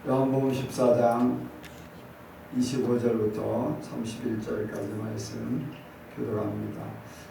요한복음 14장 25절부터 31절까지 말씀 교독합니다.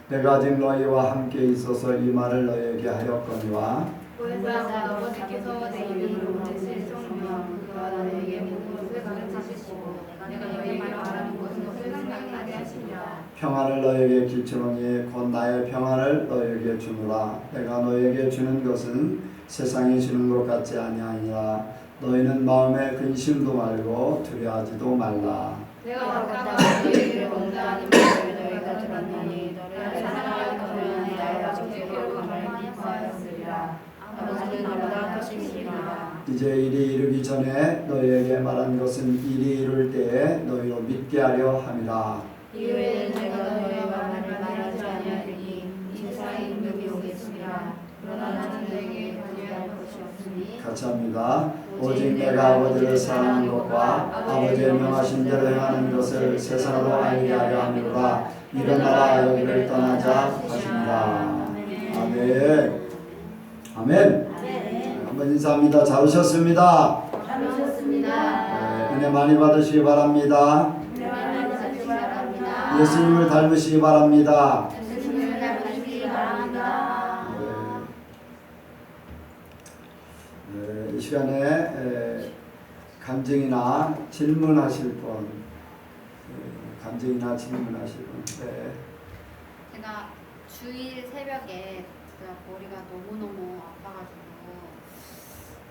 내가 아직 너희와 함께 있어서 이 말을 너희에게 하였거니와 보혜사 아버지께서 내 이름으로 보내실 성령 그가 너희에게 모든 것을 가르치시고 내가 너희에게 말하는 것을 생각나게 하시리라. 평안을 너희에게 끼치노니 곧 나의 평안을 너희에게 주노라. 내가 너희에게 주는 것은 세상이 주는 것 같지 아니하니라. 너희는 마음에 근심도 말고 두려워하지도 말라. 내가 아까 너희에게 먼저 하는 말을 너희가 들었나니 너를 사랑하였다면 나의 아버지께로 가만히 기뻐하였으리라. 아버지는 나보다 크심이니라. 이제 일이 이르기 전에 너희에게 말한 것은 일이 이룰 때에 너희로 믿게 하려 함이라. 이후에는 내가 너희와 말을 말하지 아니하리니 이 세상에 능력이 오겠으리라. 그러나 나는 너희에게 권유할 것이 없으니 같이 합니다. 오직 내가 아버지를 사랑하는 것과 아버지의 명하신 대로 행하는 것을 세상으로 알게 하려 함이로라. 일어나라 여기를 떠나자 하십니다. 아멘. 아멘. 한번 인사합니다. 잘 오셨습니다. 잘 오셨습니다. 은혜 많이 받으시기 바랍니다. 많이 받으시기 바랍니다. 예수님을 닮으시기 바랍니다. 예수님을 닮으시기 바랍니다. 이 시간에 간증이나 질문하실 분, 간증이나 질문하실 분. 제가 주일 새벽에 진짜 머리가 너무너무 아파가지고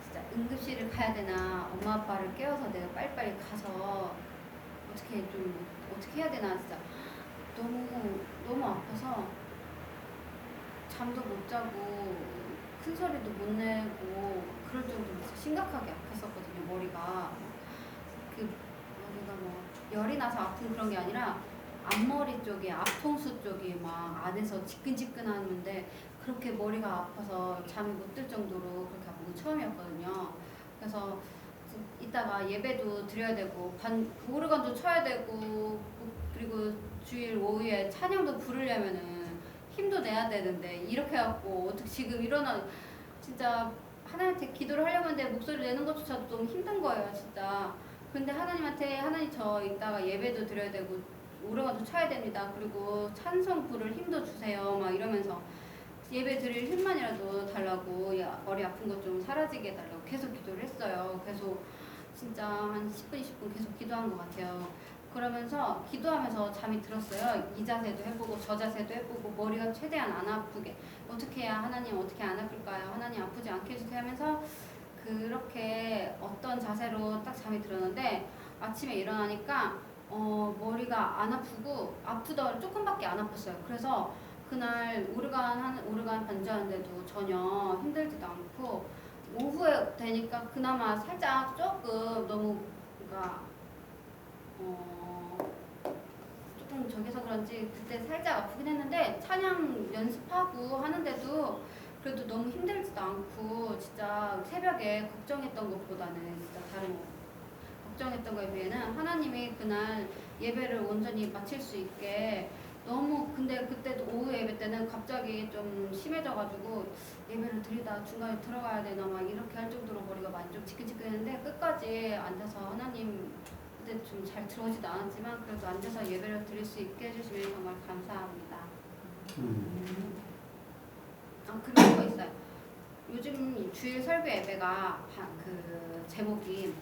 진짜 응급실을 가야 되나 엄마 아빠를 깨워서 내가 빨리빨리 가서 어떻게 해야 되나 진짜 너무 아파서 잠도 못 자고 큰 소리도 못 내고 그럴 정도로 심각하게 아팠었거든요. 머리가 열이 나서 아픈 그런 게 아니라 앞머리 쪽에 앞통수 쪽이 막 안에서 지끈지끈하는데 그렇게 머리가 아파서 잠이 못 들 정도로 그렇게 아픈 건 처음이었거든요. 그래서 이따가 예배도 드려야 되고 오르간도 쳐야 되고 그리고 주일 오후에 찬양도 부르려면은 힘도 내야 되는데 이렇게 해갖고 어떻게 지금 진짜 하나님한테 기도를 하려면 내 목소리를 내는 것조차도 너무 힘든 거예요, 진짜. 근데 하나님 저 이따가 예배도 드려야 되고 오르간도 쳐야 됩니다. 그리고 찬송 부를 힘도 주세요. 막 이러면서 예배 드릴 힘만이라도 달라고 머리 아픈 것 좀 사라지게 해달라고 계속 기도를 했어요. 계속 진짜 한 10분, 20분 계속 기도한 것 같아요. 그러면서 기도하면서 잠이 들었어요. 이 자세도 해보고 저 자세도 해보고 머리가 최대한 안 아프게 어떻게 해야 하나님 어떻게 안 아플까요? 하나님 아프지 않게 해주세요 하면서 그렇게 어떤 자세로 딱 잠이 들었는데 아침에 일어나니까 머리가 안 아프고 아프더라도 조금밖에 안 아팠어요. 그래서 그날 오르간 반주하는데도 전혀 힘들지도 않고 오후에 되니까 그나마 살짝 조금 너무 그러니까 조금 저기서 그런지 그때 살짝 아프긴 했는데 찬양 연습하고 하는데도 그래도 너무 힘들지도 않고 진짜 새벽에 걱정했던 것보다는 진짜 다른 걱정했던 거에 비해는 하나님이 그날 예배를 온전히 마칠 수 있게 근데 그때도 오후 예배 때는 갑자기 좀 심해져가지고 예배를 드리다 중간에 들어가야 되나 막 이렇게 할 정도로 머리가 많이 좀 지끈지끈했는데 끝까지 앉아서 하나님 그때 좀 잘 들어오지도 않았지만 그래도 앉아서 예배를 드릴 수 있게 해주시면 정말 감사합니다. 그리고 또 있어요. 요즘 주일 설교 예배가 그 제목이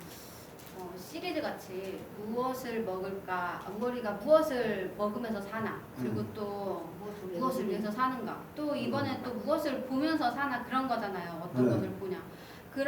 시리즈 같이 무엇을 먹을까, 우리가 무엇을 먹으면서 사나, 그리고 또 무엇을 위해서 사는가, 또 이번에 또 무엇을 보면서 사나 그런 거잖아요. 어떤 것을 보냐.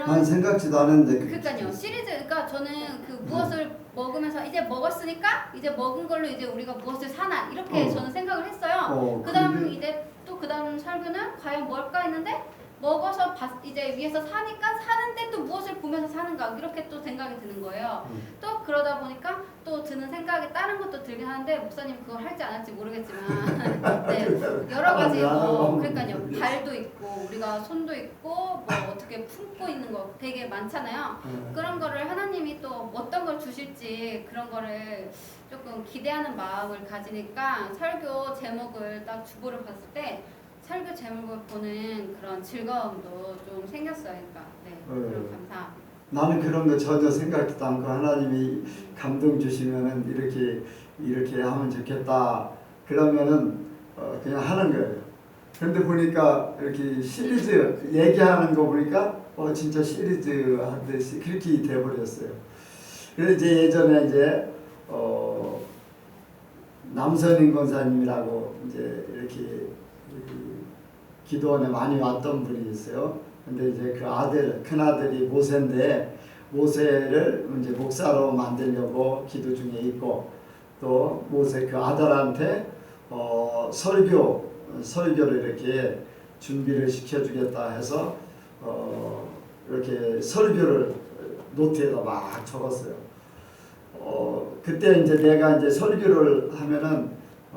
난 생각지도 않은데. 그러니까요. 그러니까 저는 그 무엇을 먹으면서 이제 먹었으니까 이제 먹은 걸로 이제 우리가 무엇을 사나 이렇게 저는 생각을 했어요. 그다음 이제 또 그다음 설교는 과연 뭘까 했는데 먹어서 이제 위에서 사니까 사는데 또 무엇을 보면서 사는가 이렇게 또 생각이 드는 거예요. 또 그러다 보니까 또 드는 생각이 다른 것도 들긴 하는데 목사님 그걸 할지 안 할지 모르겠지만 네, 여러 가지 그러니까요. 발도 있고 우리가 손도 있고 뭐 어떻게 품고 있는 거 되게 많잖아요. 그런 거를 하나님이 또 어떤 걸 주실지 그런 거를 조금 기대하는 마음을 가지니까 설교 제목을 딱 주보를 봤을 때 설교 제목을 보는 그런 즐거움도 좀 생겼어요. 그러니까 네, 그럼 감사합니다. 나는 그런 거 전혀 생각지도 않고 하나님이 감동 주시면은 이렇게 하면 좋겠다. 그러면은 그냥 하는 거예요. 근데 보니까 이렇게 시리즈 얘기하는 거 보니까 진짜 시리즈 하듯이 그렇게 돼버렸어요. 그래서 이제 예전에 이제 남선인 권사님이라고 이제 이렇게 기도원에 많이 왔던 분이 있어요. 근데 이제 그 아들, 큰 아들이 모세인데 모세를 이제 목사로 만들려고 기도 중에 있고, 또 모세 그 아들한테 설교를 이렇게 준비를 시켜주겠다 해서 이렇게 설교를 노트에다 막 적었어요. 그때 이제 내가 이제 설교를 하면은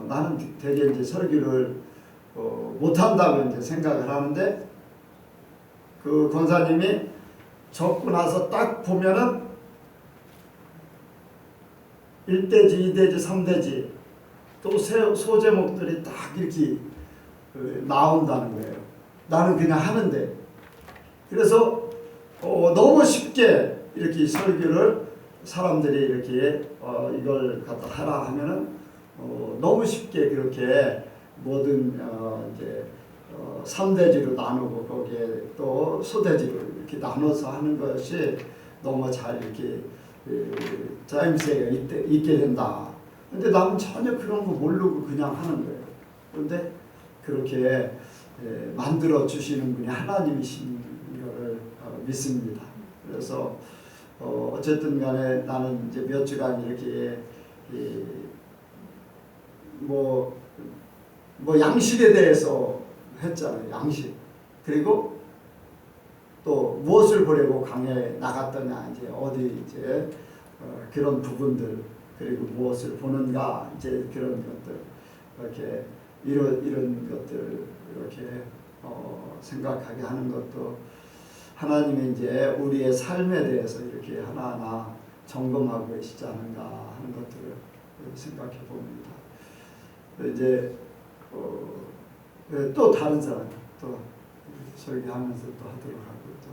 나는 되게 이제 설교를 못한다고 이제 생각을 하는데, 그 권사님이 적고 나서 딱 보면은 1대지, 2대지, 3대지 또 소제목들이 딱 이렇게 나온다는 거예요. 나는 그냥 하는데. 그래서 너무 쉽게 이렇게 설교를 사람들이 이렇게 이걸 갖다 하라 하면은 너무 쉽게 그렇게 모든 이제 3대지로 나누고 거기에 또 소대지로 이렇게 나눠서 하는 것이 너무 잘 이렇게 짜임새가 있게 된다. 근데 나는 전혀 그런 거 모르고 그냥 하는 거예요. 그런데 그렇게 만들어 주시는 분이 하나님이신 것을 믿습니다. 그래서 어쨌든 간에 나는 이제 몇 주간 이렇게 뭐 양식에 대해서 했잖아요. 양식. 그리고 또 무엇을 보려고 강에 나갔더냐, 이제 어디 이제 그런 부분들, 그리고 무엇을 보는가, 이제 그런 것들, 이렇게 이런 것들 이렇게 생각하게 하는 것도 하나님이 이제 우리의 삶에 대해서 이렇게 하나하나 점검하고 계시지 않은가 하는 것들을 생각해 봅니다. 이제 또 다른 사람 또 설교하면서 또 하도록 하고 또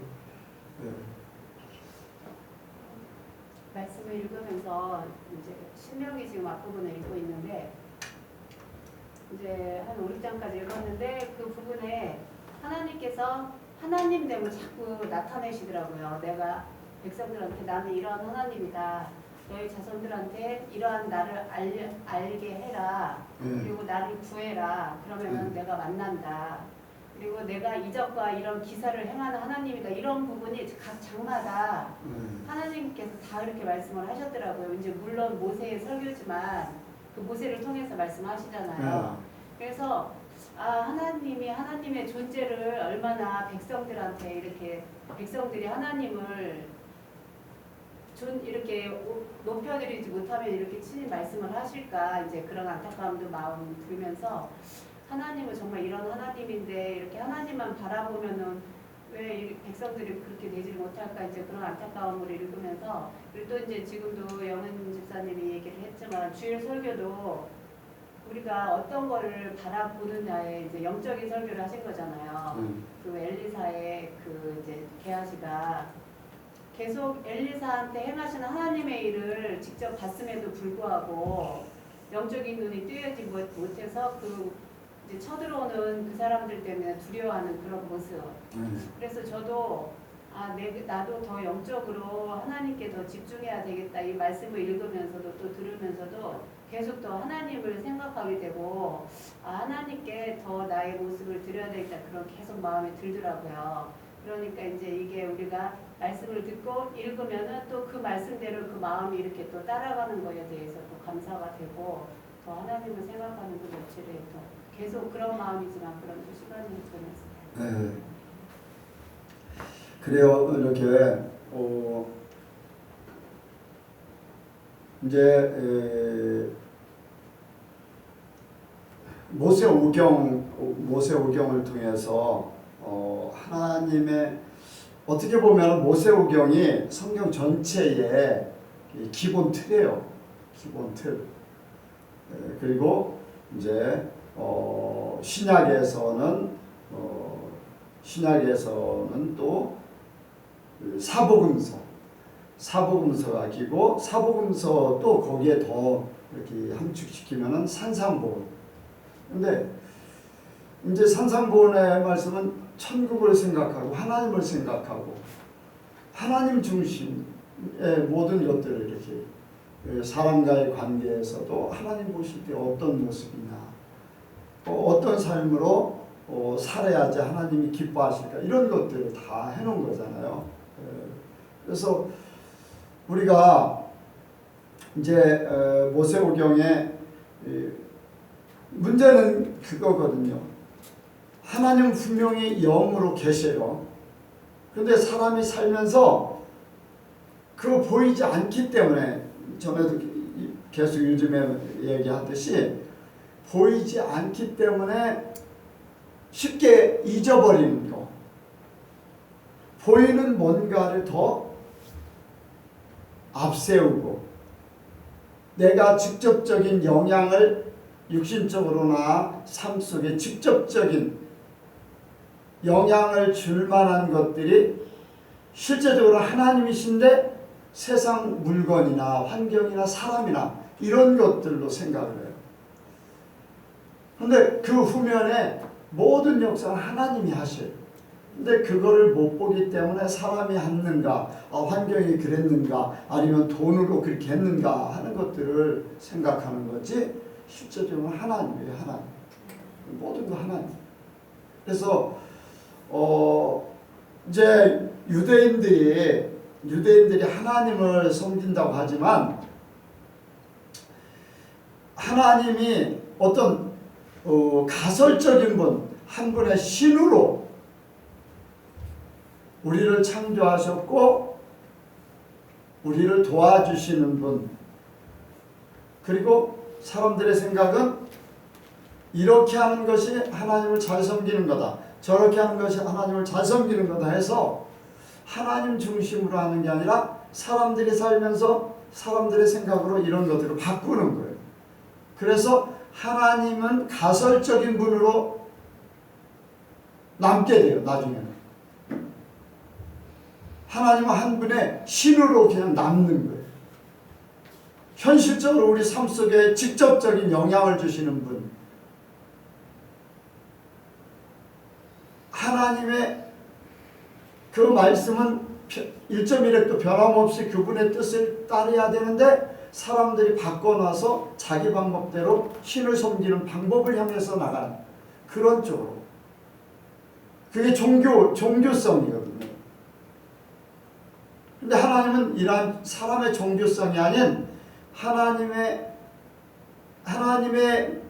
말씀을 읽으면서 이제 신명기 지금 앞부분을 읽고 있는데, 이제 한 5장까지 읽었는데 그 부분에 하나님께서 하나님 됨을 자꾸 나타내시더라고요. 내가 백성들한테 나는 이러한 하나님이다. 너희 자손들한테 이러한 나를 알게 해라. 그리고 나를 구해라. 그러면은 내가 만난다. 그리고 내가 이적과 이런 기사를 행하는 하나님이다. 이런 부분이 각 장마다 하나님께서 다 이렇게 말씀을 하셨더라고요. 이제 물론 모세의 설교지만 그 모세를 통해서 말씀하시잖아요. 그래서 하나님이 하나님의 존재를 얼마나 백성들한테 이렇게 백성들이 하나님을 이렇게 높여드리지 못하면 이렇게 친히 말씀을 하실까, 이제 그런 안타까움도 마음 들면서 하나님은 정말 이런 하나님인데 이렇게 하나님만 바라보면은 왜 백성들이 그렇게 되지 못할까, 이제 그런 안타까움을 읽으면서, 그리고 또 이제 지금도 영은 집사님이 얘기를 했지만 주일 설교도 우리가 어떤 거를 바라보느냐에 이제 영적인 설교를 하신 거잖아요. 그 엘리사의 그 이제 게하시가 계속 엘리사한테 행하시는 하나님의 일을 직접 봤음에도 불구하고 영적인 눈이 뜨여지 못해서 그 이제 쳐들어오는 그 사람들 때문에 두려워하는 그런 모습. 그래서 저도 나도 더 영적으로 하나님께 더 집중해야 되겠다. 이 말씀을 읽으면서도 또 들으면서도 계속 더 하나님을 생각하게 되고 하나님께 더 나의 모습을 드려야 되겠다. 그런 계속 마음이 들더라고요. 그러니까 이제 이게 우리가 말씀을 듣고 읽으면은 또 그 말씀대로 그 마음이 이렇게 또 따라가는 거에 대해서 또 감사가 되고 더 하나님을 생각하는 그 며칠에 또 계속 그런 마음이지만 그런 또 시간이 보냈어요. 네. 그래요. 이렇게 이제 모세오경을 통해서 하나님의 어떻게 보면 모세오경이 성경 전체의 기본 틀이에요. 기본 틀. 그리고 이제 신약에서는 또 사복음서 사복음서가 끼고 사복음서 또 거기에 더 이렇게 함축시키면은 산상보훈. 근데 이제 산상보훈의 말씀은 천국을 생각하고 하나님을 생각하고 하나님 중심의 모든 것들을 이렇게 사람과의 관계에서도 하나님 보실 때 어떤 모습이냐, 어떤 삶으로 살아야지 하나님이 기뻐하실까, 이런 것들을 다 해놓은 거잖아요. 그래서 우리가 이제 모세오경에 문제는 그거거든요. 하나님 분명히 영으로 계셔요. 그런데 사람이 살면서 그거 보이지 않기 때문에, 전에도 계속 요즘에 얘기하듯이 보이지 않기 때문에 쉽게 잊어버리는 거, 보이는 뭔가를 더 앞세우고 내가 직접적인 영향을 육신적으로나 삶 속에 직접적인 영향을 줄 만한 것들이 실제적으로 하나님이신데 세상 물건이나 환경이나 사람이나 이런 것들로 생각을 해요. 그런데 그 후면에 모든 역사는 하나님이 하셔요. 근데 그거를 못 보기 때문에 사람이 했는가, 환경이 그랬는가, 아니면 돈으로 그렇게 했는가 하는 것들을 생각하는 거지, 실제적으로 하나님이에요. 하나님. 모든 거 하나님. 그래서 이제 유대인들이 하나님을 섬긴다고 하지만 하나님이 어떤 가설적인 분, 한 분의 신으로 우리를 창조하셨고 우리를 도와주시는 분, 그리고 사람들의 생각은 이렇게 하는 것이 하나님을 잘 섬기는 거다, 저렇게 하는 것이 하나님을 잘 섬기는 거다 해서 하나님 중심으로 하는 게 아니라 사람들이 살면서 사람들의 생각으로 이런 것들을 바꾸는 거예요. 그래서 하나님은 가설적인 분으로 남게 돼요. 나중에는 하나님은 한 분의 신으로 그냥 남는 거예요. 현실적으로 우리 삶 속에 직접적인 영향을 주시는 분, 하나님의 그 말씀은 1.1획도 변함없이 그분의 뜻을 따라야 되는데 사람들이 바꿔놔서 자기 방법대로 신을 섬기는 방법을 향해서 나가는 그런 쪽으로, 그게 종교성이거든요. 근데 하나님은 이러한 사람의 종교성이 아닌 하나님의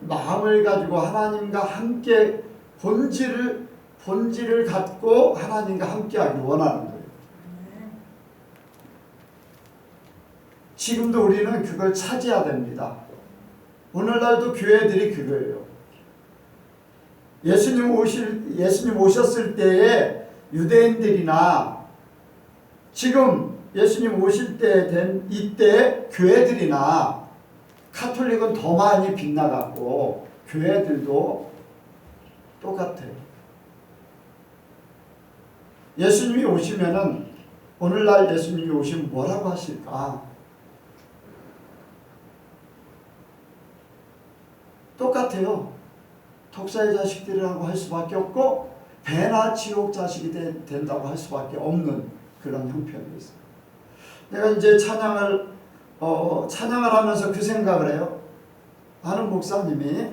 마음을 가지고 하나님과 함께 본질을 갖고 하나님과 함께하기 원하는 거예요. 지금도 우리는 그걸 찾아야 됩니다. 오늘날도 교회들이 그거예요. 예수님 오셨을 때에 유대인들이나 지금 예수님 오실 때 된 이때 교회들이나 카톨릭은 더 많이 빗나갔고 교회들도 똑같아요. 예수님이 오시면은 오늘날 예수님이 오시면 뭐라고 하실까? 똑같아요. 독사의 자식들이라고 할 수밖에 없고 배나 지옥 자식이 된다고 할 수밖에 없는 그런 형편이 있어요. 내가 이제 찬양을 하면서 그 생각을 해요. 아는 목사님이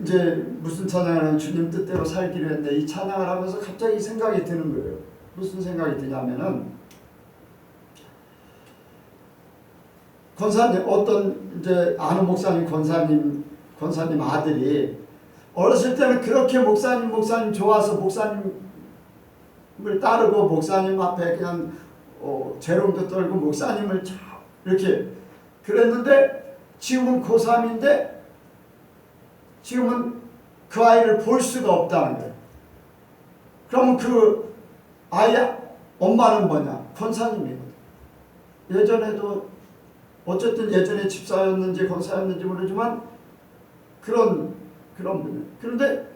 이제 무슨 찬양을 하면 주님 뜻대로 살기로 했는데 이 찬양을 하면서 갑자기 생각이 드는 거예요. 무슨 생각이 드냐면은 권사님, 어떤 이제 아는 목사님 권사님 아들이 어렸을 때는 그렇게 목사님 좋아서 목사님을 따르고 목사님 앞에 그냥 재롱도 떨고 목사님을 이렇게 그랬는데 지금은 고3인데 지금은 그 아이를 볼 수가 없다는 거예요. 그러면 그 아이 엄마는 뭐냐? 권사님이거든. 예전에도 어쨌든 예전에 집사였는지 권사였는지 모르지만 그런 분이에요. 그런데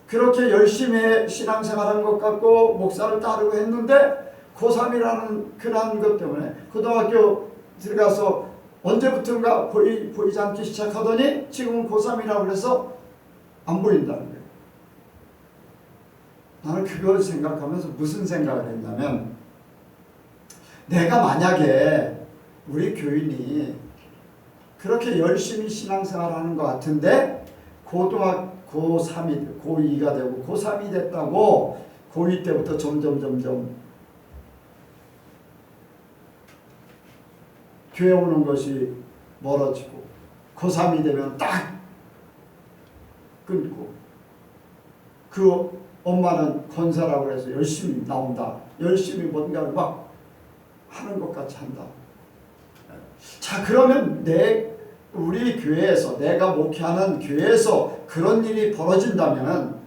그렇게 열심히 신앙생활한 것 같고 목사를 따르고 했는데 고3이라는 그런 것 때문에 고등학교 들어가서 언제부턴가 보이지 않기 시작하더니 지금은 고3이라고 해서 안 보인다는 거예요. 나는 그걸 생각하면서 무슨 생각을 했냐면, 내가 만약에 우리 교인이 그렇게 열심히 신앙생활하는 것 같은데 고3이 고2가 되고 고3이 됐다고 고2 때부터 점점 교회 오는 것이 멀어지고 고3이 되면 딱 끊고, 그 엄마는 권사라고 해서 열심히 나온다. 열심히 뭔가를 막 하는 것 같이 한다. 자, 그러면 우리 교회에서, 내가 목회하는 교회에서 그런 일이 벌어진다면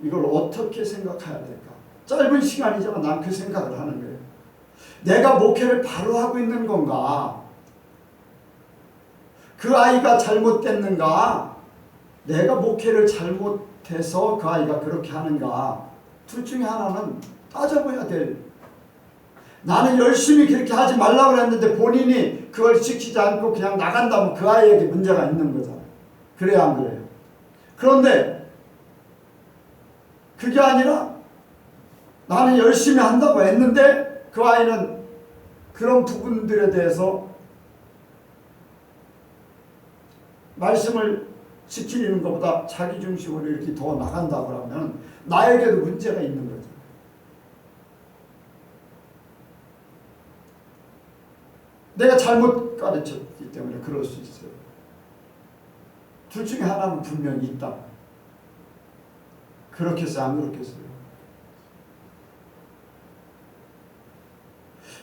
이걸 어떻게 생각해야 될까? 짧은 시간이지만 난 그 생각을 하는 거예요. 내가 목회를 바로 하고 있는 건가? 그 아이가 잘못됐는가? 내가 목회를 잘못해서 그 아이가 그렇게 하는가? 둘 중에 하나는 따져봐야 될. 나는 열심히 그렇게 하지 말라고 했는데 본인이 그걸 지키지 않고 그냥 나간다면 그 아이에게 문제가 있는 거잖아요. 그래야 안 그래요? 그런데 그게 아니라 나는 열심히 한다고 했는데 그 아이는 그런 부분들에 대해서 말씀을 지키는 것보다 자기 중심으로 이렇게 더 나간다고 하면 나에게도 문제가 있는 거죠. 내가 잘못 가르쳤기 때문에 그럴 수 있어요. 둘 중에 하나는 분명히 있다. 그렇겠어요? 안 그렇겠어요?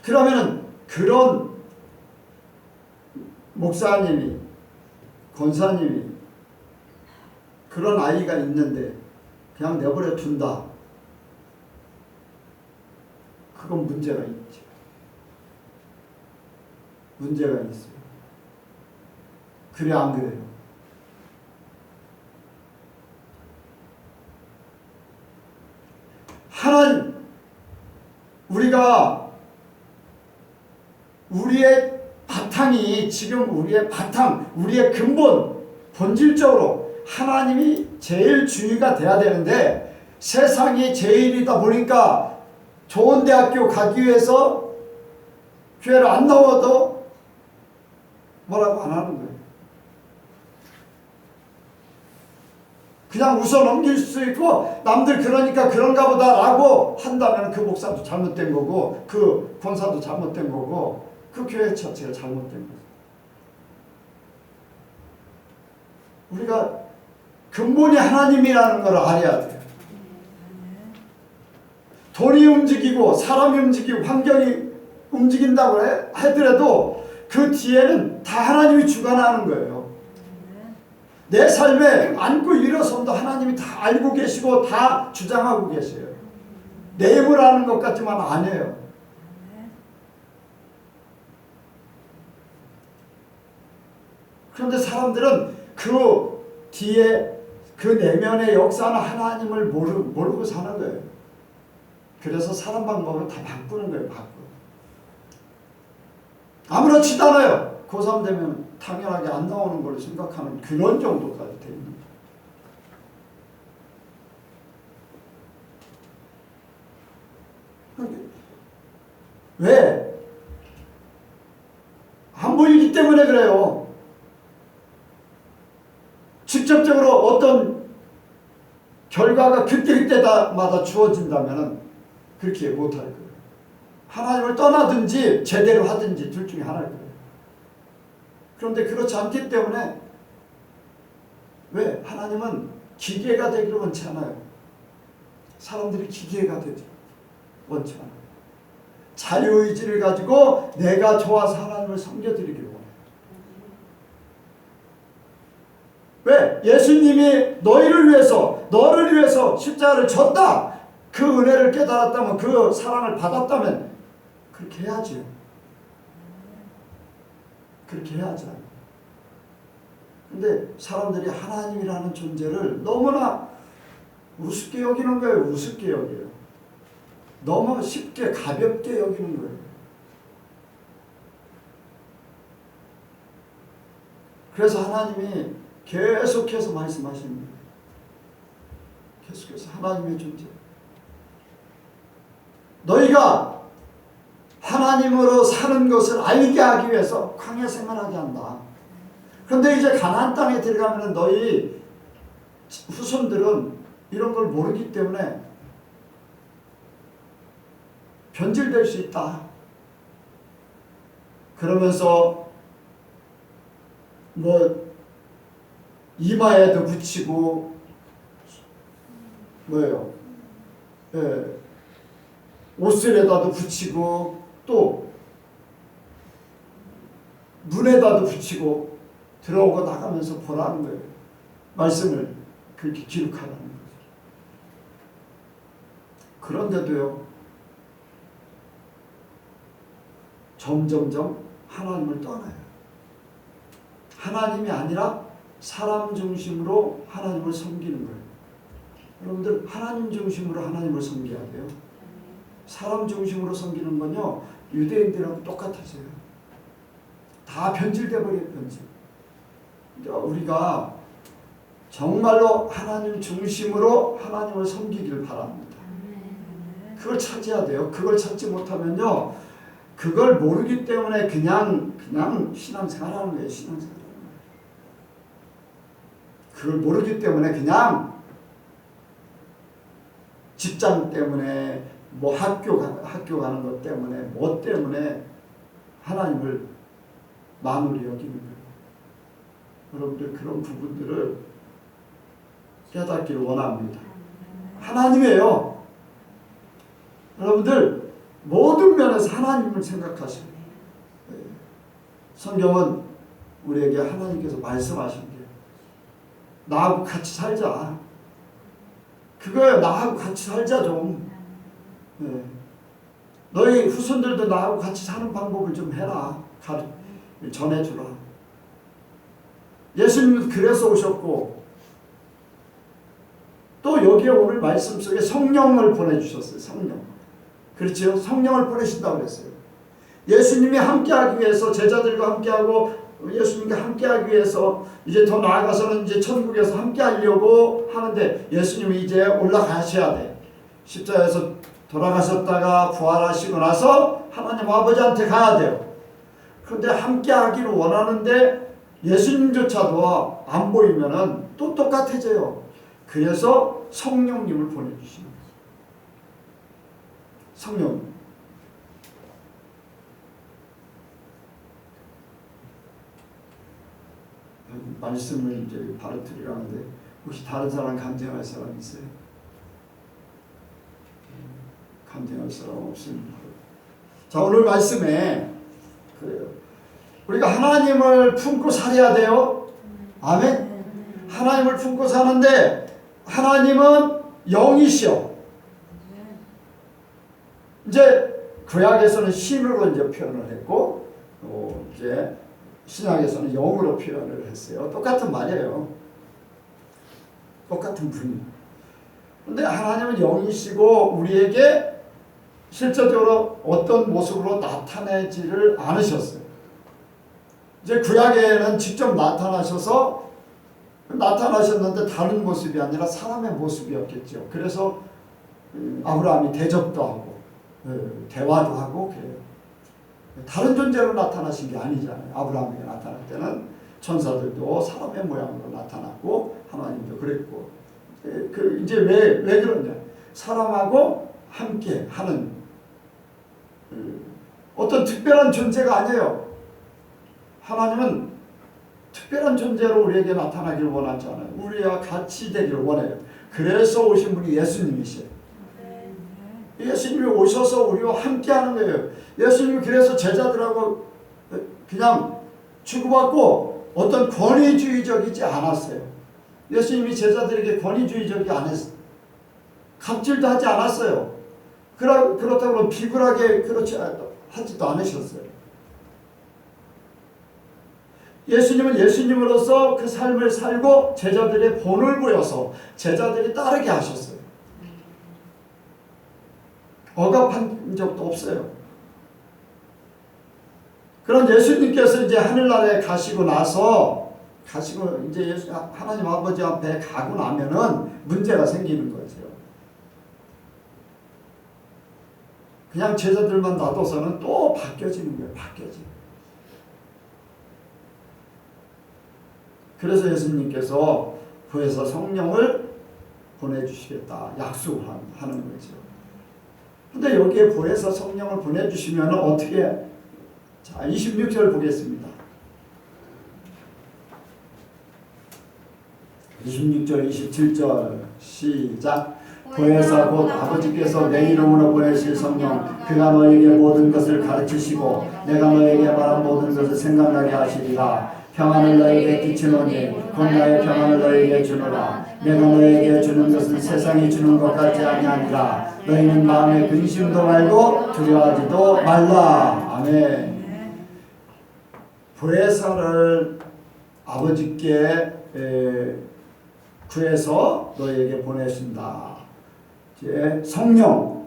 그러면은 그런 목사님이, 권사님이 그런 아이가 있는데 그냥 내버려 둔다. 그건 문제가 있죠. 문제가 있어요. 그래 안 그래요? 하나님, 우리가 우리의 바탕이 지금 우리의 바탕, 우리의 근본, 본질적으로 하나님이 제일 주의가 돼야 되는데 세상이 제일이다 보니까 좋은 대학교 가기 위해서 교회를 안 나와도 뭐라고 안 하는 거예요. 그냥 웃어 넘길 수 있고 남들 그러니까 그런가 보다라고 한다면 그 목사도 잘못된 거고 그 권사도 잘못된 거고 그 교회 자체가 잘못된 거죠. 우리가 근본이 하나님이라는 걸 알아야 돼요. 돈이 움직이고 사람이 움직이고 환경이 움직인다고 하더라도 그 뒤에는 다 하나님이 주관하는 거예요. 내 삶에 앉고 일어선도 하나님이 다 알고 계시고 다 주장하고 계세요. 내 힘을 아는 것 같지만 아니에요. 그런데 사람들은 그 뒤에 그 내면의 역사나 하나님을 모르고 사는 거예요. 그래서 사람 방법을 다 바꾸는 거예요. 아무렇지도 않아요. 고3 되면 당연하게 안 나오는 걸 생각하는 그런 정도까지 돼 있는 거예요. 왜? 안 보이기 때문에 그래요. 직접적으로 어떤 결과가 그때마다 주어진다면 그렇게 못할 거예요. 하나님을 떠나든지 제대로 하든지 둘 중에 하나일 거예요. 그런데 그렇지 않기 때문에 왜? 하나님은 기계가 되기를 원치 않아요. 사람들이 기계가 되죠. 원치 않아요. 자유의지를 가지고 내가 좋아서 하나님을 섬겨드리기를 원해요. 왜? 예수님이 너를 위해서 십자가를 졌다. 그 은혜를 깨달았다면, 그 사랑을 받았다면 그렇게 해야지. 그렇게 해야지. 근데 사람들이 하나님이라는 존재를 너무나 우습게 여기는 거예요. 우습게 여겨요. 너무 쉽게 가볍게 여기는 거예요. 그래서 하나님이 계속해서 말씀하십니다. 계속해서 하나님의 존재. 너희가 하나님으로 사는 것을 알게 하기 위해서 광야 생활하게 한다. 그런데 이제 가나안 땅에 들어가면 너희 후손들은 이런 걸 모르기 때문에 변질될 수 있다. 그러면서 뭐 이마에도 붙이고 뭐예요? 예, 옷슬에다도 붙이고 또 문에다도 붙이고 들어오고 나가면서 보라는 거예요. 말씀을 그렇게 기록하라는 거죠. 그런데도요, 점점점 하나님을 떠나요. 하나님이 아니라 사람 중심으로 하나님을 섬기는 거예요. 여러분들 하나님 중심으로 하나님을 섬겨야 돼요. 사람 중심으로 섬기는 건요, 유대인들하고 똑같아져요. 다 변질돼 버려요. 변질. 우리가 정말로 하나님 중심으로 하나님을 섬기기를 바랍니다. 그걸 찾아야 돼요. 그걸 찾지 못하면요, 그걸 모르기 때문에 그냥 신앙생활하는 거예요. 신앙생활. 그걸 모르기 때문에 그냥 직장 때문에 뭐 학교 가는 것 때문에 뭐 때문에 하나님을 만으로 여기는 거예요. 여러분들 그런 부분들을 깨닫기를 원합니다. 하나님이에요. 여러분들 모든 면에서 하나님을 생각하시고, 성경은 우리에게 하나님께서 말씀하신 게 나하고 같이 살자. 그거예요. 나하고 같이 살자 좀. 너희 후손들도 나하고 같이 사는 방법을 좀 해라. 전해주라. 예수님은 그래서 오셨고, 또 여기에 오늘 말씀 속에 성령을 보내주셨어요. 성령. 그렇죠? 성령을 보내신다고 그랬어요. 예수님이 함께하기 위해서, 제자들과 함께하고 예수님과 함께하기 위해서 이제 더 나아가서는 이제 천국에서 함께하려고 하는데, 예수님이 이제 올라가셔야 돼. 십자가에서 돌아가셨다가 부활하시고 나서 하나님 아버지한테 가야 돼요. 그런데 함께하기를 원하는데 예수님조차도 안 보이면은 또 똑같아져요. 그래서 성령님을 보내주시는 거예요. 성령. 말씀을 이제 바로 드리라는데 혹시 다른 사람 감정할 사람 있어요? 감정할 사람 없습니다. 자, 오늘 말씀에 그래요. 우리가 하나님을 품고 살아야 돼요. 아멘. 하나님을 품고 사는데 하나님은 영이시오. 이제 구약에서는 신으로 이제 표현을 했고, 또 이제 신약에서는 영으로 표현을 했어요. 똑같은 말이에요. 똑같은 분이. 근데 하나님은 영이시고 우리에게 실제적으로 어떤 모습으로 나타내지를 않으셨어요. 이제 구약에는 직접 나타나셨는데 다른 모습이 아니라 사람의 모습이었겠죠. 그래서 아브라함이 대접도 하고 대화도 하고 그래요. 다른 존재로 나타나신 게 아니잖아요. 아브라함에게 나타날 때는 천사들도 사람의 모양으로 나타났고 하나님도 그랬고, 이제 왜 그러냐? 사람하고 함께 하는 어떤 특별한 존재가 아니에요. 하나님은 특별한 존재로 우리에게 나타나기를 원하지 않아요. 우리와 같이 되기를 원해요. 그래서 오신 분이 예수님이세요. 예수님이 오셔서 우리와 함께 하는 거예요. 예수님이 그래서 제자들하고 그냥 주고받고 어떤 권위주의적이지 않았어요. 예수님이 제자들에게 권위주의적이 안 했어요. 갑질도 하지 않았어요. 그렇다고 비굴하게 그렇지 하지도 않으셨어요. 예수님은 예수님으로서 그 삶을 살고 제자들의 본을 보여서 제자들이 따르게 하셨어요. 억압한 적도 없어요. 그런 예수님께서 이제 하늘나라에 가시고 이제 하나님 아버지 앞에 가고 나면은 문제가 생기는 거죠. 그냥 제자들만 놔둬서는 또 바뀌어지는 거예요. 그래서 예수님께서 부에서 성령을 보내주시겠다 약속하는 거죠. 근데 여기에 부에서 성령을 보내주시면 어떻게, 자 26절 보겠습니다. 26절 27절 시작. 부에서 곧 아버지께서 내 이름으로 보내실 성령 그가 너에게 모든 것을 가르치시고 내가 너에게 말한 모든 것을 생각나게 하시리라. 평안을 너에게 끼치노니 곧 나의 평안을 너에게 주노라. 내가 너에게 주는 것은 세상이 주는 것 같지 아니하니라. 너희는 마음에 근심도 말고 두려워하지도 말라. 아멘. 보혜사를 아버지께 구해서 너희에게 보내신다. 이제 성령.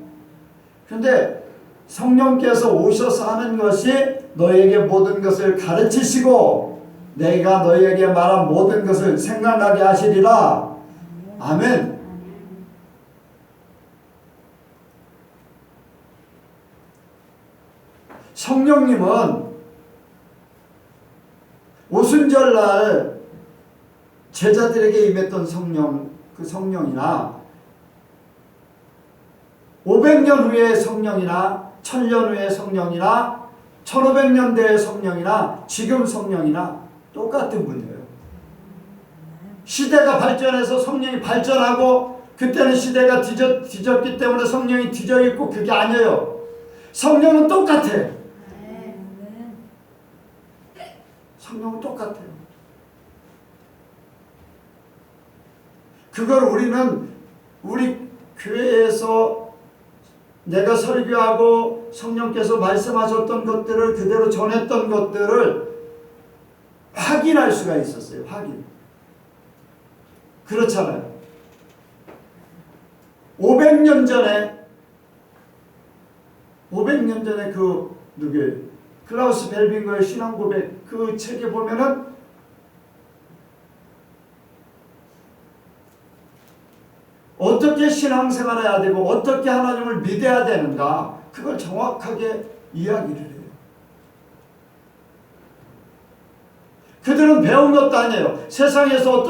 그런데 성령께서 오셔서 하는 것이 너희에게 모든 것을 가르치시고 내가 너희에게 말한 모든 것을 생각나게 하시리라. 아멘. 성령님은 오순절날 제자들에게 임했던 성령, 그 성령이나 500년 후의 성령이나 1000년 후의 성령이나 1500년대의 성령이나 지금 성령이나 똑같은 분이에요. 시대가 발전해서 성령이 발전하고 그때는 시대가 뒤졌기 때문에 성령이 뒤져있고 그게 아니에요. 성령은 똑같아요. 성령은 똑같아요. 그걸 우리는 우리 교회에서 내가 설교하고 성령께서 말씀하셨던 것들을 그대로 전했던 것들을 확인할 수가 있었어요. 확인. 그렇잖아요. 500년 전에 그 누구예요? 클라우스 벨빙거의 신앙고백 그 책에 보면은 어떻게 신앙생활을 해야 되고 어떻게 하나님을 믿어야 되는가 그걸 정확하게 이야기를 해요. 그들은 배운 것도 아니에요. 세상에서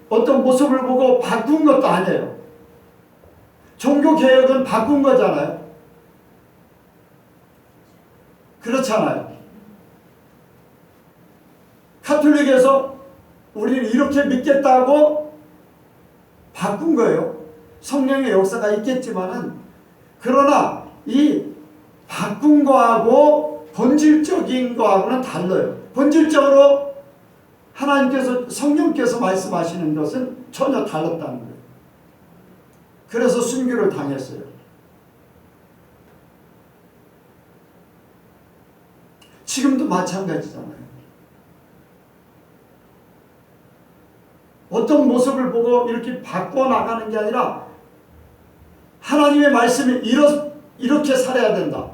어떤 모습을 보고 바꾼 것도 아니에요. 종교개혁은 바꾼 거잖아요. 그렇잖아요. 카톨릭에서 우리는 이렇게 믿겠다고 바꾼 거예요. 성령의 역사가 있겠지만은 그러나 이 바꾼 거하고 본질적인 거하고는 달라요. 본질적으로 하나님께서 성령께서 말씀하시는 것은 전혀 달랐다는 거예요. 그래서 순교를 당했어요. 지금도 마찬가지잖아요. 어떤 모습을 보고 이렇게 바꿔나가는 게 아니라 하나님의 말씀이 이렇게 살아야 된다.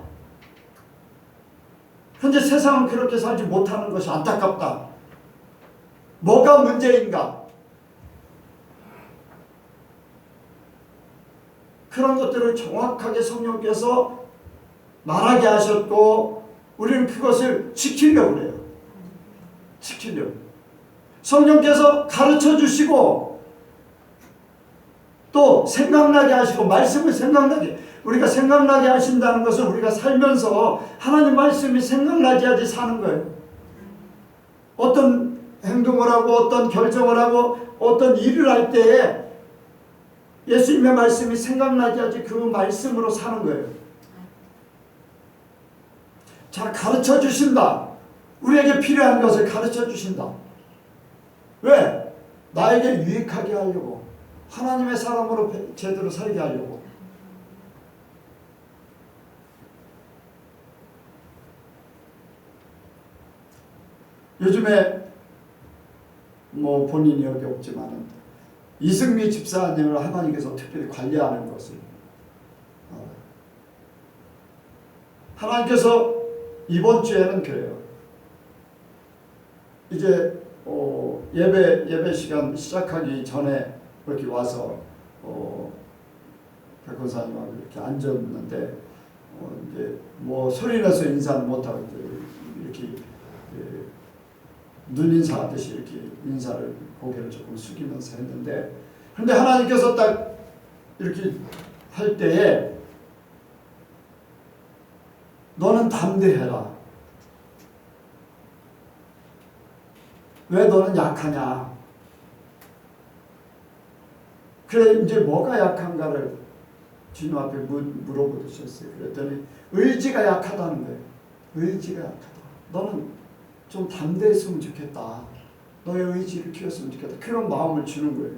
현재 세상은 그렇게 살지 못하는 것이 안타깝다. 뭐가 문제인가? 그런 것들을 정확하게 성령께서 말하게 하셨고 우리는 그것을 지키려고 그래요. 지키려고. 성령께서 가르쳐 주시고 또 생각나게 하시고 말씀을 생각나게 우리가 생각나게 하신다는 것은 우리가 살면서 하나님 말씀이 생각나지 않지 사는 거예요. 어떤 행동을 하고 어떤 결정을 하고 어떤 일을 할 때에 예수님의 말씀이 생각나지 않지 그 말씀으로 사는 거예요. 자, 가르쳐 주신다. 우리에게 필요한 것을 가르쳐 주신다. 왜? 나에게 유익하게 하려고. 하나님의 사람으로 제대로 살게 하려고. 요즘에 뭐 본인이 여기 없지만은 이승미 집사님을 하나님께서 특별히 관리하는 것을 하나님께서 이번 주에는 그래요. 이제 예배 시간 시작하기 전에 이렇게 와서 백권사님하고 이렇게 앉았는데 이제 뭐 소리내서 인사는 못하고 이렇게 눈인사하듯이 이렇게 인사를 고개를 조금 숙이면서 했는데, 그런데 하나님께서 딱 이렇게 할 때에 너는 담대해라. 왜 너는 약하냐? 그래 이제 뭐가 약한가를 주님 앞에 물어보셨어요. 그랬더니 의지가 약하다는 거예요. 의지가 약하다. 너는 좀 담대했으면 좋겠다. 너의 의지를 키웠으면 좋겠다. 그런 마음을 주는 거예요.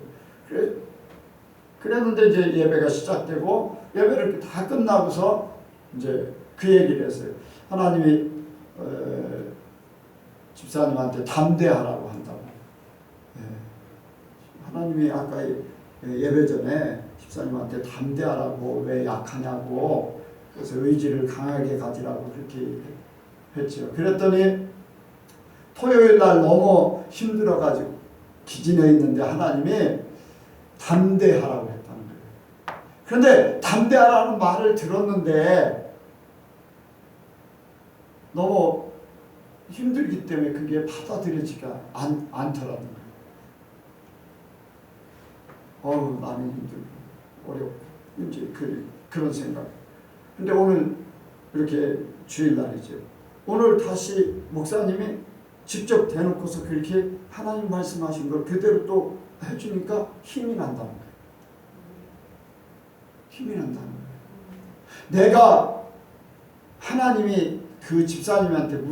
그랬는데 이제 예배가 시작되고 예배를 이렇게 다 끝나고서 이제 그 얘기를 했어요. 하나님이 집사님한테 담대하라고 한다고. 하나님이 아까 예배 전에 집사님한테 담대하라고, 왜 약하냐고, 그래서 의지를 강하게 가지라고 그렇게 했죠. 그랬더니 토요일 날 너무 힘들어가지고 기진해 있는데 하나님이 담대하라고 했다는 거예요. 그런데 담대하라는 말을 들었는데 너무 힘들기 때문에 그게 받아들여지가 않더라는 거예요. 나는 힘들고 어렵고 이제 그런 생각. 근데 오늘 이렇게 주일날이죠. 오늘 다시 목사님이 직접 대놓고서 그렇게 하나님 말씀하신 걸 그대로 또 해주니까 힘이 난다는 거예요. 힘이 난다는 거예요. 내가 하나님이 그 집사님한테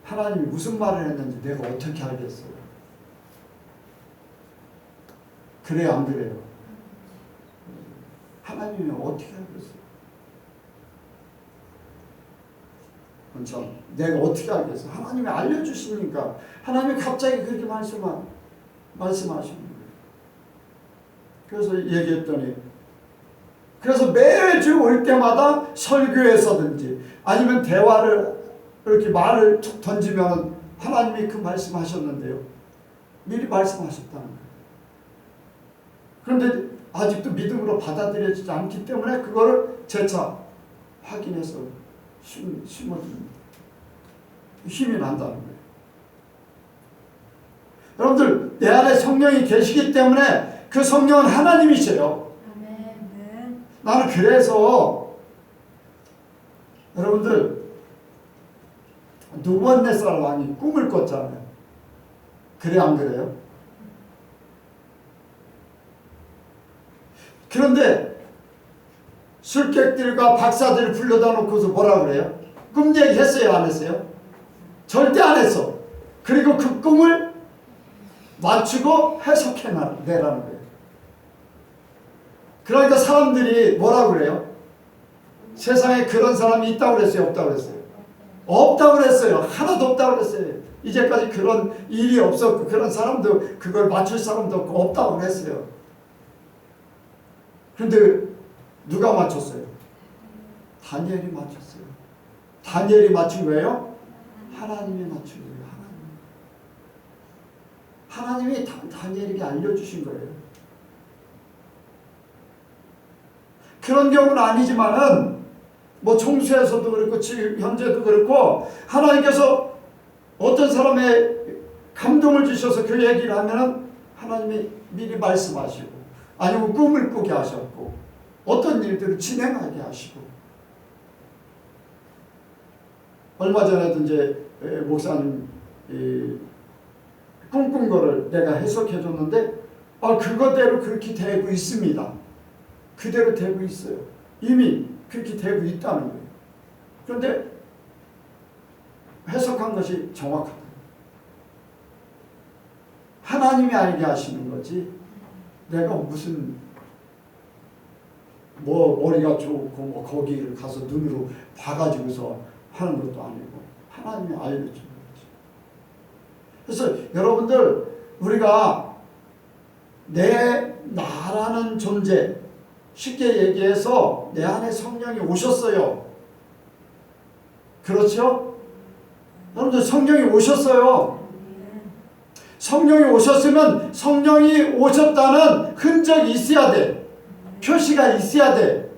하나님이 무슨 말을 했는지 내가 어떻게 알겠어요? 그래요, 안 그래요? 하나님이 어떻게 알겠어요? 참, 내가 어떻게 알겠어? 하나님이 알려주시니까 하나님이 갑자기 그렇게 말씀하시는 거예요. 그래서 얘기했더니, 그래서 매주 올 때마다 설교에서든지 아니면 대화를 이렇게 말을 툭 던지면 하나님이 그 말씀하셨는데요. 미리 말씀하셨다는 거예요. 그런데 아직도 믿음으로 받아들여지지 않기 때문에 그거를 재차 확인해서 심어줍니다. 힘이 난다는 거예요. 여러분들, 내 안에 성령이 계시기 때문에 그 성령은 하나님이세요. 아멘. 나는 그래서 여러분들, 느부갓네살 왕이 꿈을 꿨잖아요. 그래 안 그래요? 그런데 술객들과 박사들을 불러다 놓고서 뭐라 그래요? 꿈 얘기 했어요? 안 했어요? 절대 안 했어. 그리고 그 꿈을 맞추고 해석해내라는 거예요. 그러니까 사람들이 뭐라 그래요? 세상에 그런 사람이 있다고 그랬어요? 없다고 그랬어요? 없다고 그랬어요. 하나도 없다고 그랬어요. 이제까지 그런 일이 없었고 그런 사람도, 그걸 맞출 사람도 없고 없다고 그랬어요. 그런데 누가 맞췄어요? 다니엘이 맞췄어요. 다니엘이 맞춘 거예요? 하나님이 맞춘 거예요. 하나님이 다니엘에게 알려주신 거예요. 그런 경우는 아니지만은 뭐 총수에서도 그렇고 지금 현재도 그렇고 하나님께서 어떤 사람의 감동을 주셔서 그 얘기를 하면은 하나님이 미리 말씀하시고 아니면 꿈을 꾸게 하셨고 어떤 일들을 진행하게 하시고. 얼마 전에도 이제 목사님 꿈꾼 거를 내가 해석해 줬는데 그거대로 그렇게 되고 있습니다. 그대로 되고 있어요. 이미 그렇게 되고 있다는 거예요. 그런데 해석한 것이 정확하다. 하나님이 알게 하시는 거지 내가 무슨 머리가 좋고 거기를 가서 눈으로 봐가지고서 하는 것도 아니고 하나님이 알려주는 거지. 그래서 여러분들, 우리가 나라는 존재, 쉽게 얘기해서 내 안에 성령이 오셨어요. 그렇죠? 여러분들 성령이 오셨어요. 성령이 오셨으면 성령이 오셨다는 흔적이 있어야 돼. 표시가 있어야 돼.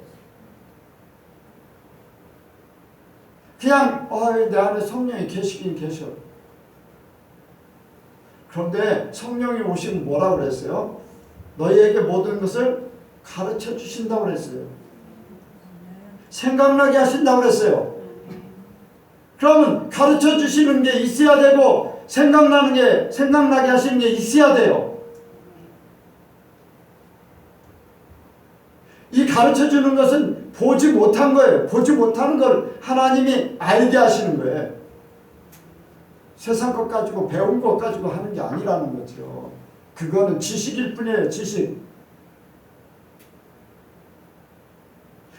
그냥 내 안에 성령이 계시긴 계셔. 그런데 성령이 오시면 뭐라고 그랬어요? 너희에게 모든 것을 가르쳐 주신다고 그랬어요. 생각나게 하신다고 그랬어요. 그러면 가르쳐 주시는 게 있어야 되고 생각나게 하시는 게 있어야 돼요. 이 가르쳐 주는 것은 보지 못한 거예요. 보지 못하는 걸 하나님이 알게 하시는 거예요. 세상 것 가지고 배운 것 가지고 하는 게 아니라는 거죠. 그거는 지식일 뿐이에요. 지식.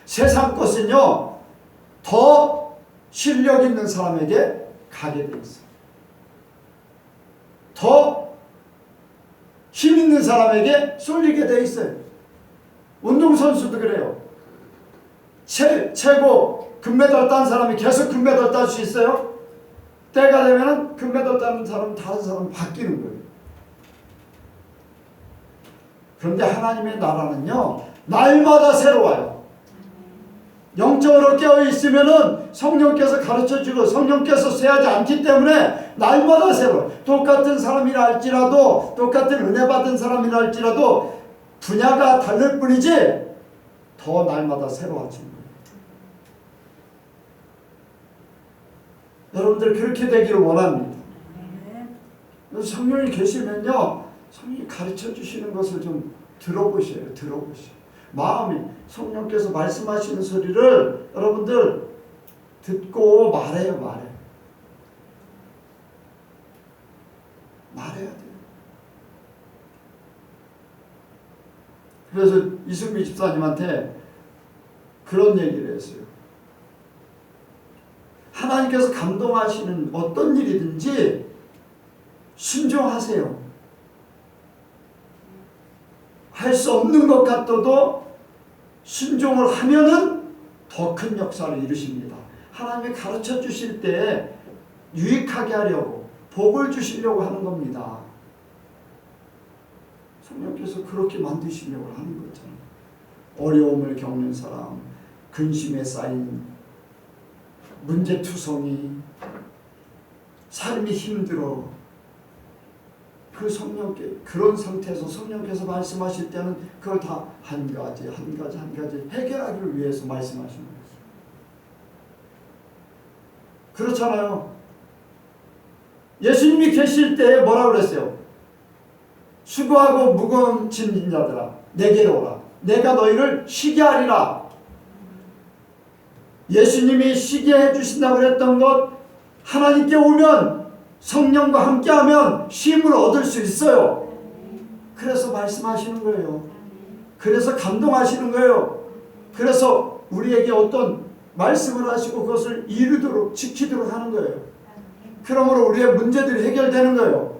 세상 것은요, 더 실력 있는 사람에게 가게 돼 있어요. 더 힘 있는 사람에게 쏠리게 돼 있어요. 운동선수도 그래요. 최고 금메달 딴 사람이 계속 금메달 딸 수 있어요? 때가 되면 금메달 따는 사람 다른 사람 바뀌는 거예요. 그런데 하나님의 나라는요, 날마다 새로워요. 영적으로 깨어있으면은 성령께서 가르쳐주고 성령께서 쇠하지 않기 때문에 날마다 새로워. 똑같은 사람이라 할지라도, 똑같은 은혜 받은 사람이라 할지라도 분야가 다를 뿐이지 더 날마다 새로워지는 거예요. 여러분들 그렇게 되기를 원합니다. 성령이 계시면요, 성령이 가르쳐 주시는 것을 좀 들어보셔요. 마음이 성령께서 말씀하시는 소리를 여러분들 듣고 말해요. 말해야 돼요. 그래서 이승미 집사님한테 그런 얘기를 했어요. 하나님께서 감동하시는 어떤 일이든지 순종하세요. 할 수 없는 것 같아도 순종을 하면은 더 큰 역사를 이루십니다. 하나님이 가르쳐 주실 때 유익하게 하려고, 복을 주시려고 하는 겁니다. 성령께서 그렇게 만드시려고 하는 거잖아요. 어려움을 겪는 사람, 근심에 쌓인 문제투성이, 삶이 힘들어. 그 성령께, 그런 상태에서 성령께서 말씀하실 때는 그걸 다 한 가지 해결하기를 위해서 말씀하시는 거죠. 그렇잖아요. 예수님이 계실 때 뭐라고 그랬어요? 수고하고 무거운 짐진 자들아, 내게로 오라. 내가 너희를 쉬게 하리라. 예수님이 쉬게 해주신다고 그랬던 것, 하나님께 오면 성령과 함께하면 쉼을 얻을 수 있어요. 그래서 말씀하시는 거예요. 그래서 감동하시는 거예요. 그래서 우리에게 어떤 말씀을 하시고 그것을 이루도록 지키도록 하는 거예요. 그러므로 우리의 문제들이 해결되는 거예요.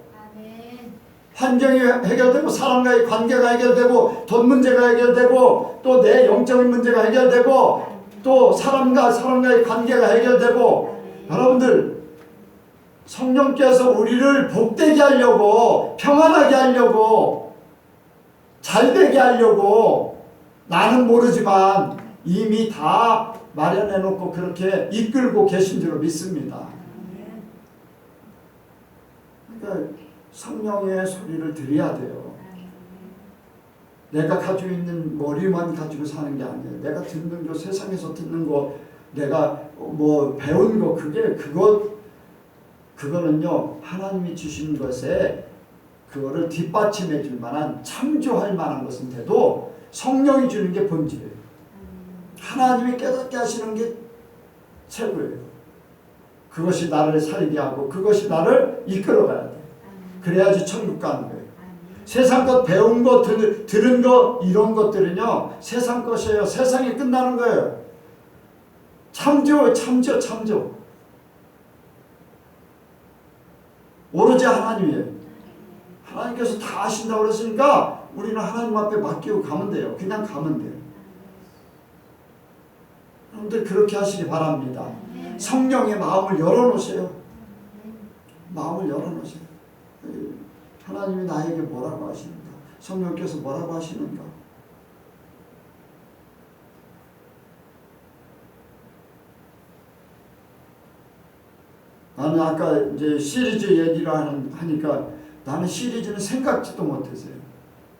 환경이 해결되고 사람과의 관계가 해결되고 돈 문제가 해결되고 또 내 영적인 문제가 해결되고 또 사람과의 관계가 해결되고, 여러분들 성령께서 우리를 복되게 하려고, 평안하게 하려고, 잘되게 하려고, 나는 모르지만 이미 다 마련해 놓고 그렇게 이끌고 계신 줄로 믿습니다. 그러니까 성령의 소리를 들어야 돼요. 내가 가지고 있는 머리만 가지고 사는 게 아니에요. 내가 듣는 거, 세상에서 듣는 거, 내가 뭐 배운 거, 그거는요, 하나님이 주신 것에 그거를 뒷받침해 줄 만한, 참조할 만한 것은 돼도 성령이 주는 게 본질이에요. 하나님이 깨닫게 하시는 게 최고예요. 그것이 나를 살게 하고 그것이 나를 이끌어가야 돼. 그래야지 천국 가는 거예요. 세상 것, 배운 것, 들은 것, 이런 것들은요, 세상 것이에요. 세상이 끝나는 거예요. 참조. 오로지 하나님이에요. 하나님께서 다 아신다고 그랬으니까 우리는 하나님 앞에 맡기고 가면 돼요. 그냥 가면 돼요. 여러분들 그렇게 하시기 바랍니다. 성령의 마음을 열어놓으세요. 마음을 열어놓으세요. 하나님이 나에게 뭐라고 하시는가? 성령께서 뭐라고 하시는가? 나는 아까 이제 시리즈 얘기를 하니까 나는 시리즈는 생각지도 못했어요.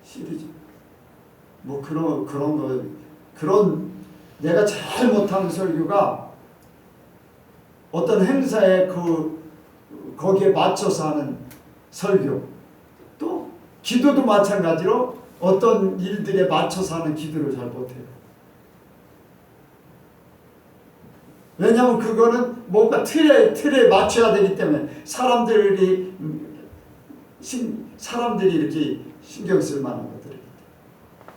시리즈. 뭐 그런 내가 제일 못하는 설교가 어떤 행사에 거기에 맞춰서 하는 설교. 또 기도도 마찬가지로 어떤 일들에 맞춰서 하는 기도를 잘 못해요. 왜냐하면 그거는 뭔가 틀에 맞춰야 되기 때문에 사람들이 이렇게 신경 쓸 만한 것들이기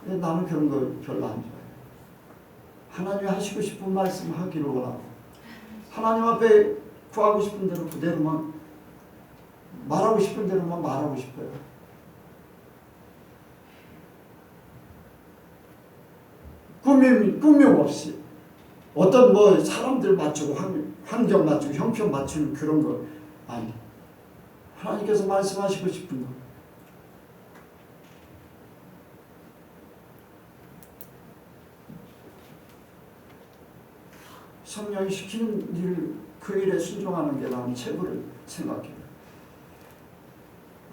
때문에 나는 그런 거 별로 안 좋아해요. 하나님이 하시고 싶은 말씀 하기를 원하고 하나님 앞에 구하고 싶은 대로 그대로만 말하고 싶은 대로만 말하고 싶어요. 꾸밈 없이 어떤 뭐 사람들 맞추고 환경 맞추고 형편 맞추는 그런 거 아니. 하나님께서 말씀하시고 싶은 거. 성령이 시키는 일, 그 일에 순종하는 게 나는 최고를 생각해요.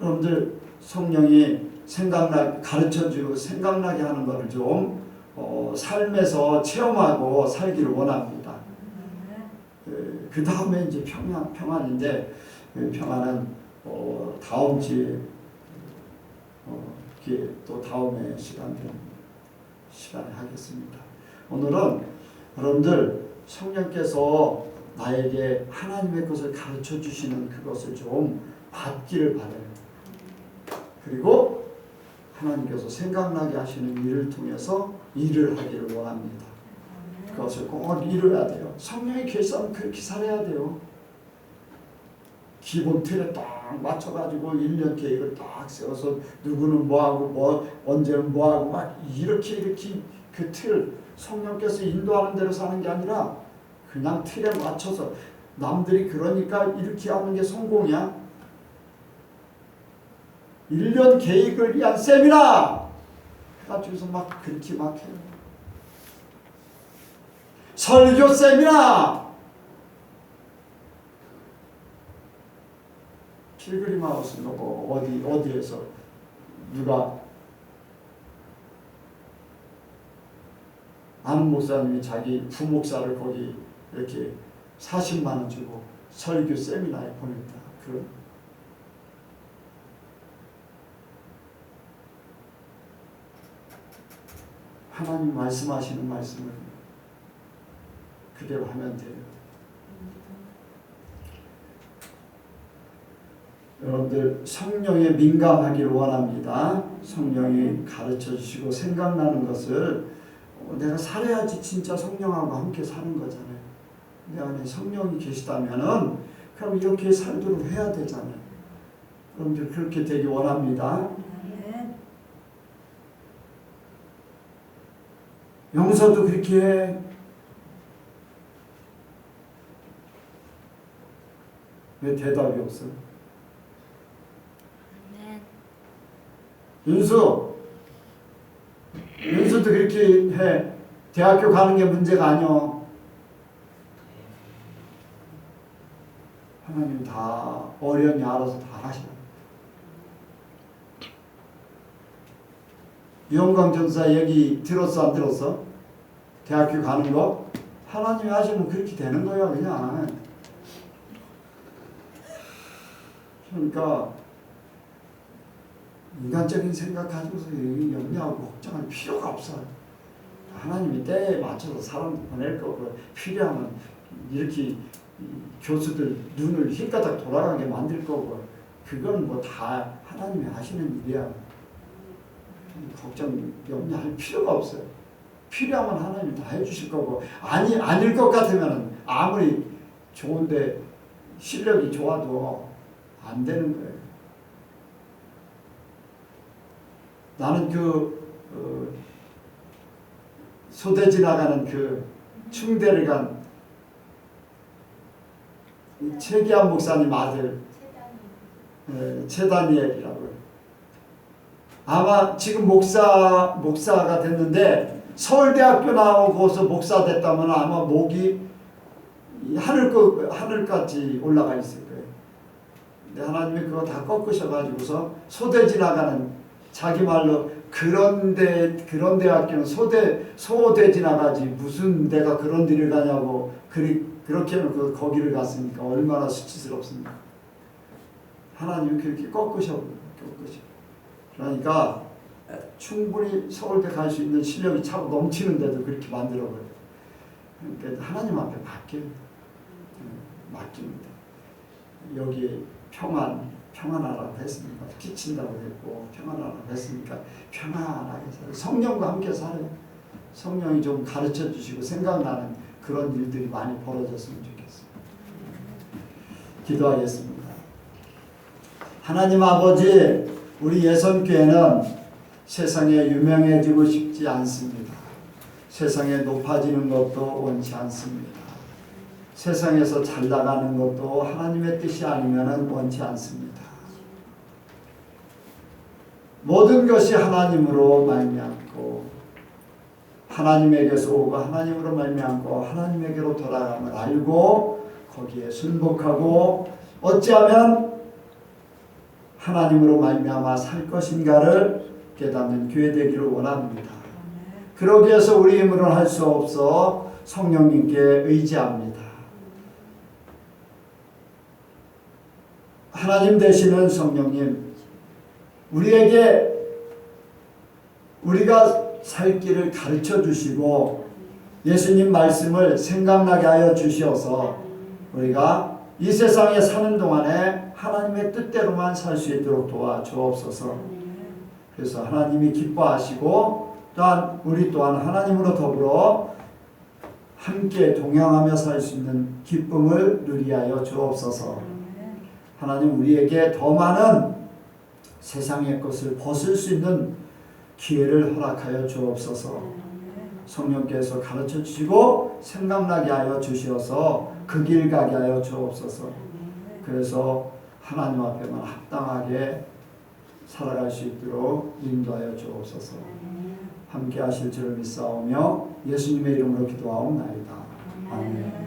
여러분들 성령이 가르쳐주고 생각나게 하는 것을 좀 삶에서 체험하고 살기를 원합니다. 그 다음에 이제 평안인데 평안은 다음 주에 또 다음에 시간에 하겠습니다. 오늘은 여러분들 성령께서 나에게 하나님의 것을 가르쳐 주시는 그것을 좀 받기를 바라요. 그리고 하나님께서 생각나게 하시는 일을 통해서 일을 하기를 원합니다. 그것을 꼭 이뤄야 돼요. 성령의 계시하면 그렇게 살아야 돼요. 기본 틀에 딱 맞춰가지고 1년 계획을 딱 세워서 누구는 뭐하고 언제는 뭐하고 막 이렇게 그 틀 성령께서 인도하는 대로 사는 게 아니라 그냥 틀에 맞춰서 남들이 그러니까 이렇게 하는 게 성공이야. 1년 계획을 위한 세미나 해가지고서 막 그렇게 막 해요. 설교 세미나 필그림 하우스 뭐 어디에서 누가 아는 목사님이 자기 부목사를 거기 이렇게 40만 원 주고 설교 세미나에 보냈다. 그런 하나님 말씀하시는 말씀을 그대로 하면 돼요. 여러분들 성령에 민감하기를 원합니다. 성령이 가르쳐 주시고 생각나는 것을 내가 살아야지 진짜 성령하고 함께 사는 거잖아요. 내 안에 성령이 계시다면은 그럼 이렇게 살도록 해야 되잖아요. 여러분들 그렇게 되기 원합니다. 영서도 그렇게 해. 왜 대답이 없어? 윤수도 그렇게 해. 대학교 가는 게 문제가 아니야. 하나님 다 어련히 알아서 다 하시나. 유영광 전사 얘기 들었어 안 들었어? 대학교 가는 거? 하나님이 하시면 그렇게 되는 거야 그냥. 그러니까 인간적인 생각 가지고서 염려하고 걱정할 필요가 없어. 하나님이 때에 맞춰서 사람 보낼 거고 필요하면 이렇게 교수들 눈을 힐까닥 돌아가게 만들 거고 그건 뭐 다 하나님이 하시는 일이야. 걱정 염려할 필요가 없어요. 필요하면 하나님이 다 해주실 거고 아닐 것 같으면 아무리 좋은데 실력이 좋아도 안 되는 거예요. 나는 소대 지나가는 그 충대를 간 최기한 목사님 아들 최다니엘이라고요. 아마 지금 목사가 됐는데 서울대학교 나오고서 목사 됐다면 아마 목이 하늘까지 올라가 있을 거예요. 근데 하나님이 그거 다 꺾으셔가지고서 소대 지나가는, 자기 말로 그런 대학교는 소대 지나가지 무슨 내가 그런 데를 가냐고 그렇게 해놓고 거기를 갔으니까 얼마나 수치스럽습니까. 하나님이 그렇게 꺾으셔. 그러니까 충분히 서울대 갈 수 있는 실력이 차고 넘치는데도 그렇게 만들어버려요. 그러니까 하나님 앞에 맡깁니다. 여기 평안하라고 했으니까 끼친다고 했고 평안하라고 했으니까 평안하게 살아요. 성령과 함께 살아요. 성령이 좀 가르쳐 주시고 생각나는 그런 일들이 많이 벌어졌으면 좋겠어요. 기도하겠습니다. 하나님 아버지, 우리 예선교회는 세상에 유명해지고 싶지 않습니다. 세상에 높아지는 것도 원치 않습니다. 세상에서 잘 나가는 것도 하나님의 뜻이 아니면 원치 않습니다. 모든 것이 하나님으로 말미암고 하나님에게서 오고 하나님으로 말미암고 하나님에게로 돌아감을 알고 거기에 순복하고 어찌하면 하나님으로 말미암아 살 것인가를 깨닫는 교회 되기를 원합니다. 그러기 위해서 우리 힘으로는 할 수 없어 성령님께 의지합니다. 하나님 되시는 성령님, 우리에게 우리가 살 길을 가르쳐 주시고 예수님 말씀을 생각나게 하여 주셔서 우리가 이 세상에 사는 동안에 하나님의 뜻대로만 살 수 있도록 도와주옵소서. 그래서 하나님이 기뻐하시고 또한 우리 또한 하나님으로 더불어 함께 동행하며 살 수 있는 기쁨을 누리하여 주옵소서. 하나님 우리에게 더 많은 세상의 것을 벗을 수 있는 기회를 허락하여 주옵소서. 성령께서 가르쳐 주시고 생각나게 하여 주시어서 그 길 가게 하여 주옵소서. 그래서 하나님 앞에만 합당하게 살아갈 수 있도록 인도하여 주옵소서. 함께 하실 줄 믿사오며 예수님의 이름으로 기도하옵나이다. 아멘.